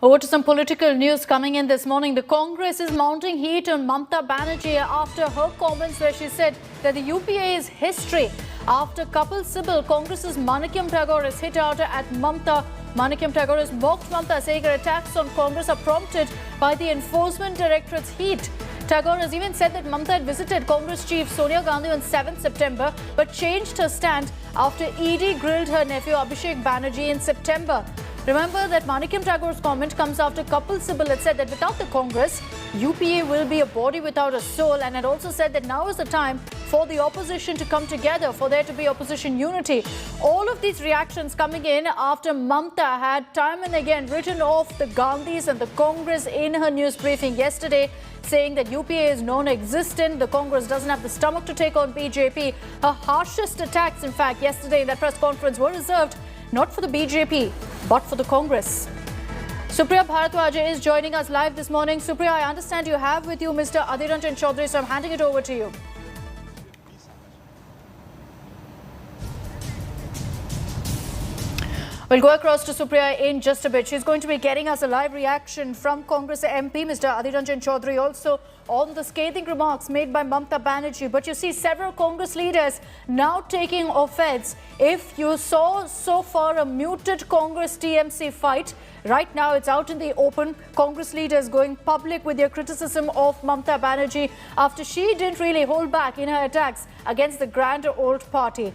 Over to some political news coming in this morning. The Congress is mounting heat on Mamata Banerjee after her comments where she said that the UPA is history. After Kapil Sibal, Congress's Manikyam Tagore is hit out at Mamata. Manikyam Tagore has mocked Mamata, saying her attacks on Congress are prompted by the Enforcement Directorate's heat. Tagore has even said that Mamata had visited Congress chief Sonia Gandhi on 7th September but changed her stand after ED grilled her nephew Abhishek Banerjee in September. Remember that Manikyam Tagore's comment comes after Kapil Sibal had said that without the Congress, UPA will be a body without a soul, and had also said that now is the time for the opposition to come together, for there to be opposition unity. All of these reactions coming in after Mamata had time and again written off the Gandhis and the Congress in her news briefing yesterday, saying that UPA is non-existent, the Congress doesn't have the stomach to take on BJP. Her harshest attacks, in fact, yesterday in that press conference were reserved not for the BJP, but for the Congress. Supriya Bharadwaj is joining us live this morning. Supriya, I understand you have with you Mr. Adhir Ranjan Chaudhary, so I'm handing it over to you. We'll go across to Supriya in just a bit. She's going to be getting us a live reaction from Congress MP, Mr. Adhir Ranjan Chaudhary, also on the scathing remarks made by Mamata Banerjee. But you see several Congress leaders now taking offense. If you saw so far a muted Congress-TMC fight, right now it's out in the open. Congress leaders going public with their criticism of Mamata Banerjee after she didn't really hold back in her attacks against the grand old party.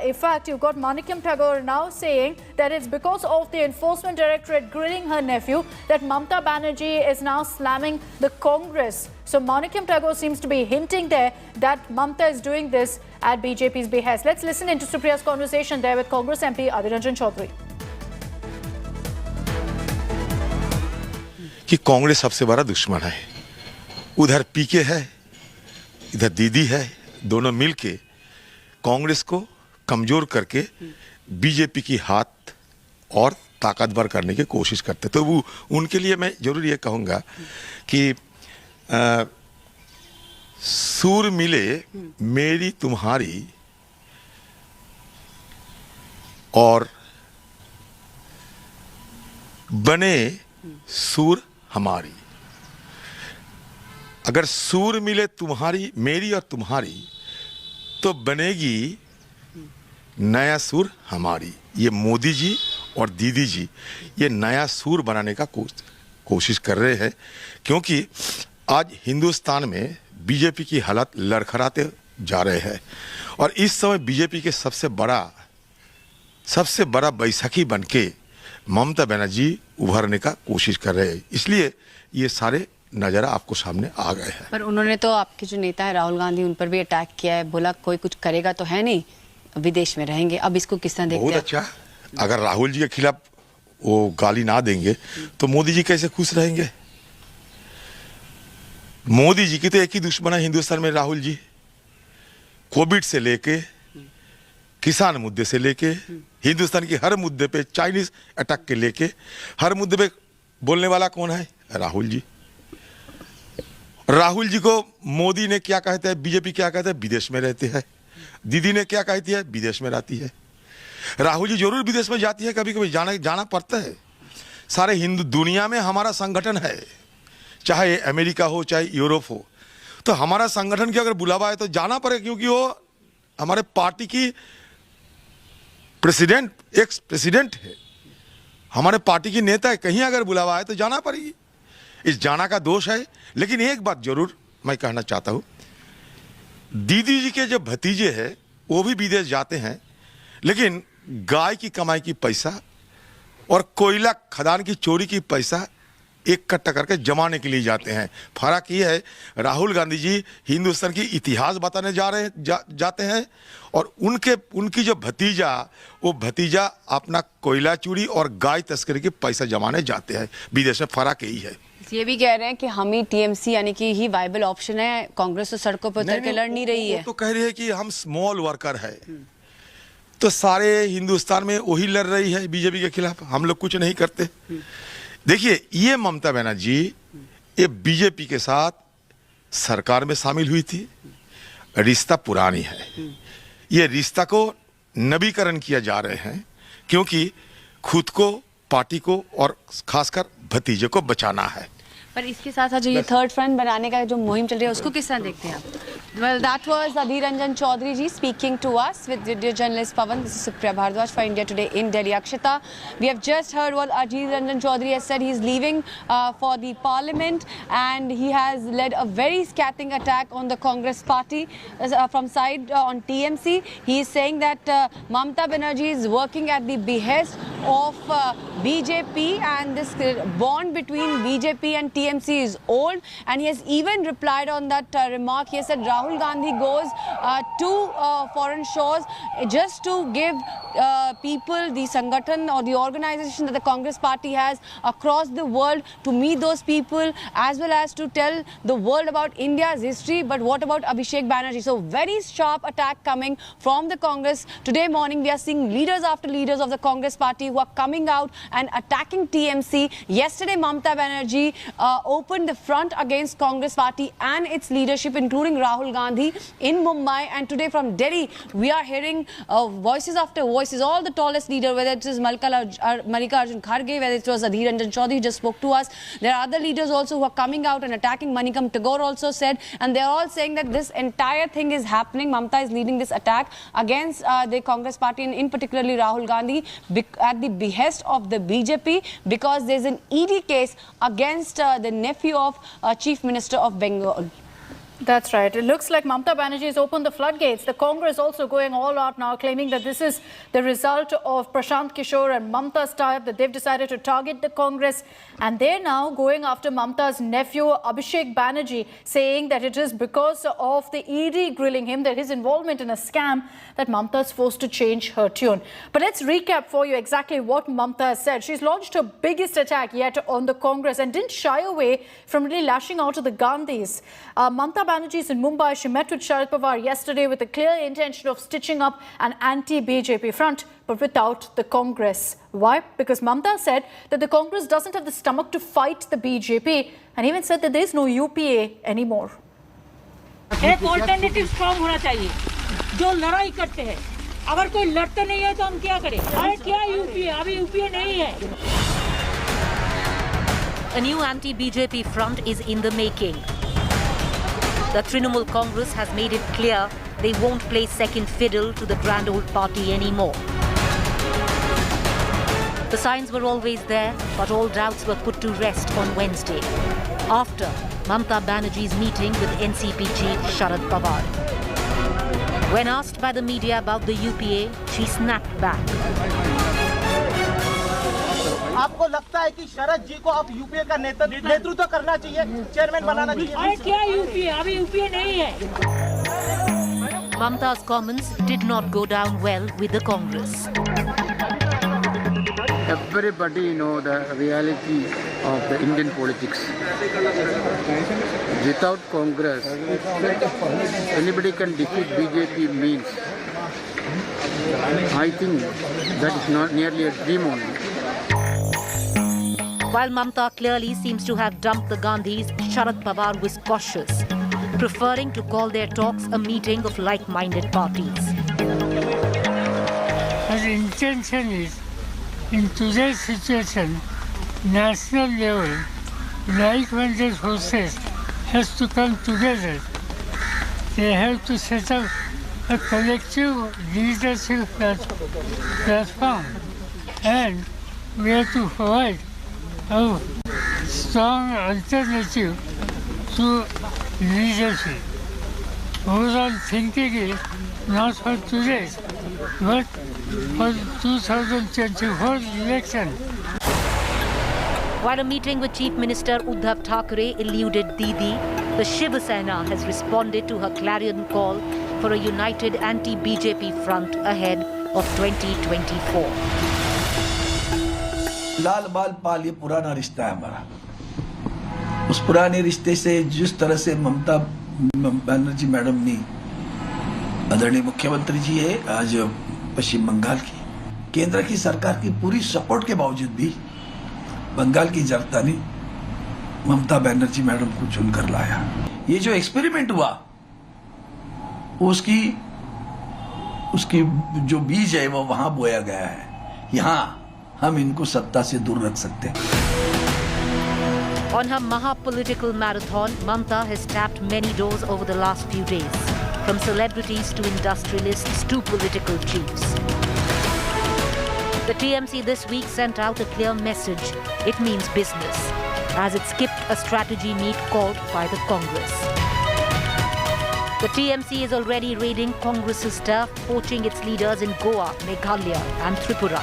In fact, you've got Manikyam Tagore now saying that it's because of the Enforcement Directorate grilling her nephew that Mamata Banerjee is now slamming the Congress. So Manikyam Tagore seems to be hinting there that Mamata is doing this at BJP's behest. Let's listen into Supriya's conversation there with Congress MP Adhir Ranjan Chaudhary. कि कांग्रेस सबसे बड़ा दुश्मन है, उधर पीके है, इधर दीदी है, दोनों मिलके कांग्रेस को कमजोर करके बीजेपी की हाथ और ताकतवर करने की कोशिश करते। तो वो उनके लिए मैं जरूर ये कहूँगा कि सूर मिले मेरी तुम्हारी और बने सूर हमारी। अगर सूर मिले तुम्हारी, मेरी और तुम्हारी, तो बनेगी नया सूर हमारी। ये मोदी जी और दीदी जी ये नया सूर बनाने का कोशिश कर रहे हैं, क्योंकि आज हिंदुस्तान में बीजेपी की हालत लड़खड़ाते जा रहे हैं और इस समय बीजेपी के सबसे बड़ा बैसाखी बनके ममता बनर्जी उभरने का कोशिश कर रहे हैं, इसलिए ये सारे नज़ारा आपको सामने आ गए हैं। पर उन्होंने तो आपके जो नेता है राहुल गांधी, उन पर भी अटैक किया है, बोला कोई कुछ करेगा तो है नहीं, विदेश में रहेंगे। अब इसको किस तरह देखते हैं? बहुत अच्छा। अगर राहुल जी के खिलाफ वो गाली ना देंगे तो मोदी जी कैसे खुश रहेंगे? मोदी जी की तो एक ही दुश्मन है हिंदुस्तान में, राहुल जी। कोविड से लेके किसान मुद्दे से लेके हिंदुस्तान की हर मुद्दे पे, चाइनीज अटैक के लेके हर मुद्दे पे बोलने वाला कौन है? राहुल जी। राहुल जी को मोदी ने क्या कहते हैं, बीजेपी क्या कहते हैं? विदेश में रहते हैं। दीदी ने क्या कहती है? विदेश में रहती है। राहुल जी जरूर विदेश में जाती है, कभी कभी जाना पड़ता है। सारे हिंदू दुनिया में हमारा संगठन है, चाहे अमेरिका हो चाहे यूरोप हो, तो हमारा संगठन की अगर बुलावा है तो जाना पड़ेगा, क्योंकि वो हमारे पार्टी की प्रेसिडेंट, एक्स प्रेसिडेंट है, हमारे पार्टी की नेता है। कहीं अगर बुलावा है तो जाना पड़ेगी। इस जाना का दोष है। लेकिन एक बात जरूर मैं कहना चाहता हूं, दीदी जी के जो भतीजे हैं वो भी विदेश जाते हैं, लेकिन गाय की कमाई की पैसा और कोयला खदान की चोरी की पैसा इकट्ठा करके जमाने के लिए जाते हैं। फर्क ये है, राहुल गांधी जी हिंदुस्तान की इतिहास बताने जाते हैं और उनकी जो भतीजा अपना कोयला चोरी और गाय तस्करी के पैसा जमाने जाते हैं विदेश में। फर्क यही है। ये भी कह रहे हैं कि हम ही टीएमसी यानी कि ही वायबल ऑप्शन है, कांग्रेस तो सड़कों पर उतर के लड़ नहीं रही है। तो कह रही है कि हम स्मॉल वर्कर है, तो सारे हिंदुस्तान में वही लड़ रही है बीजेपी के खिलाफ, हम लोग कुछ नहीं करते। देखिए, ये ममता बनर्जी ये बीजेपी के साथ सरकार में शामिल हुई थी, रिश्ता पुरानी है। ये रिश्ता को नवीकरण किया जा रहे हैं, क्योंकि खुद को पार्टी को और खासकर भतीजे को बचाना है। पर इसके साथ साथ जो ये थर्ड फ्रंट बनाने का जो मुहिम चल रही है उसको किस तरह देखते हैं आप? Well, that was Adhir Ranjan Chaudhary ji speaking to us with video journalist Pawan. This is Supriya Bhardwaj for India Today in Delhi. Akshita, we have just heard what Adhir Ranjan Chaudhary has said. He's leaving for the parliament and he has led a very scathing attack on the Congress party from side on TMC. He is saying that Mamata Banerjee is working at the behest of BJP and this bond between BJP and TMC is old, and he has even replied on that remark. He said Rahul Gandhi goes to foreign shores just to give people the Sangathan or the organization that the Congress party has across the world, to meet those people as well as to tell the world about India's history. But what about Abhishek Banerjee? So very sharp attack coming from the Congress. Today morning we are seeing leaders after leaders of the Congress party who are coming out and attacking TMC. Yesterday Mamata Banerjee opened the front against Congress party and its leadership, including Rahul Gandhi in Mumbai. And today from Delhi we are hearing voices after voices, all the tallest leaders, whether it is Mallikarjun Kharge, whether it was Adhir Ranjan Chaudhary who just spoke to us. There are other leaders also who are coming out and attacking. Manikam Tagore also said, and they are all saying that this entire thing is happening. Mamata is leading this attack against the Congress party and in particularly Rahul Gandhi at the behest of the BJP, because there is an ED case against the nephew of Chief Minister of Bengal. That's right. It looks like Mamata Banerjee has opened the floodgates. The Congress also going all out now, claiming that this is the result of Prashant Kishore and Mamata's tie-up, that they've decided to target the Congress. And they're now going after Mamata's nephew, Abhishek Banerjee, saying that it is because of the ED grilling him, that his involvement in a scam, that Mamata is forced to change her tune. But let's recap for you exactly what Mamata has said. She's launched her biggest attack yet on the Congress and didn't shy away from really lashing out at the Gandhis. Mamata Banerjee is in Mumbai. She met with Sharad Pawar yesterday with the clear intention of stitching up an anti-BJP front, but without the Congress. Why? Because Mamata said that the Congress doesn't have the stomach to fight the BJP, and even said that there is no UPA anymore. एक alternative strong होना चाहिए जो लड़ाई करते हैं। अगर कोई लड़ते नहीं है तो हम क्या करें? अरे क्या यूपीए? अभी यूपीए नहीं है। A new anti-BJP front is in the making. The Trinamool Congress has made it clear they won't play second fiddle to the grand old party anymore. The signs were always there, but all doubts were put to rest on Wednesday, after Mamata Banerjee's meeting with NCP chief Sharad Pawar. When asked by the media about the UPA, she snapped back. आपको लगता है कि शरद जी को अब UPA का नेतृत्व करना चाहिए, चेयरमैन बनाना चाहिए? अरे क्या यूपीए? अभी यूपीए नहीं है। Mamata's comments did not go down well with the Congress. Everybody know the reality of the Indian politics. Without Congress, anybody can defeat BJP means. I think that is not nearly a dream only. While Mamata clearly seems to have dumped the Gandhis, Sharad Pawar was cautious, preferring to call their talks a meeting of like-minded parties. Her intention is, in today's situation, national level, like-minded forces has to come together. They have to set up a collective leadership platform, and we have to provide a strong alternative to leadership. Overall thinking is not for today, but for 2024 election. While a meeting with Chief Minister Uddhav Thackeray eluded Didi, the Shiv Sena has responded to her clarion call for a united anti-BJP front ahead of 2024. लाल बाल पाल ये पुराना रिश्ता है हमारा। उस पुराने रिश्ते से जिस तरह से ममता बनर्जी मैडम ने, आदरणीय मुख्यमंत्री जी है आज पश्चिम बंगाल की, केंद्र की सरकार की पूरी सपोर्ट के बावजूद भी बंगाल की जनता ने ममता बनर्जी मैडम को चुनकर लाया। ये जो एक्सपेरिमेंट हुआ उसकी जो बीज है वो वहां बोया गया है। यहाँ हम इनको सत्ता से दूर रख सकते हैं। On her Maha political marathon, Mamta has tapped many doors over the last few days, from celebrities to industrialists to political chiefs. The TMC this week sent out a clear message. It means business, as it skipped a strategy meet called by the Congress. The TMC is already raiding Congress's staff, poaching its leaders in Goa, Meghalaya and Tripura.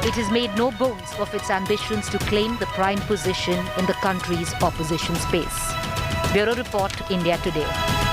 It has made no bones of its ambitions to claim the prime position in the country's opposition space. Bureau Report, India Today.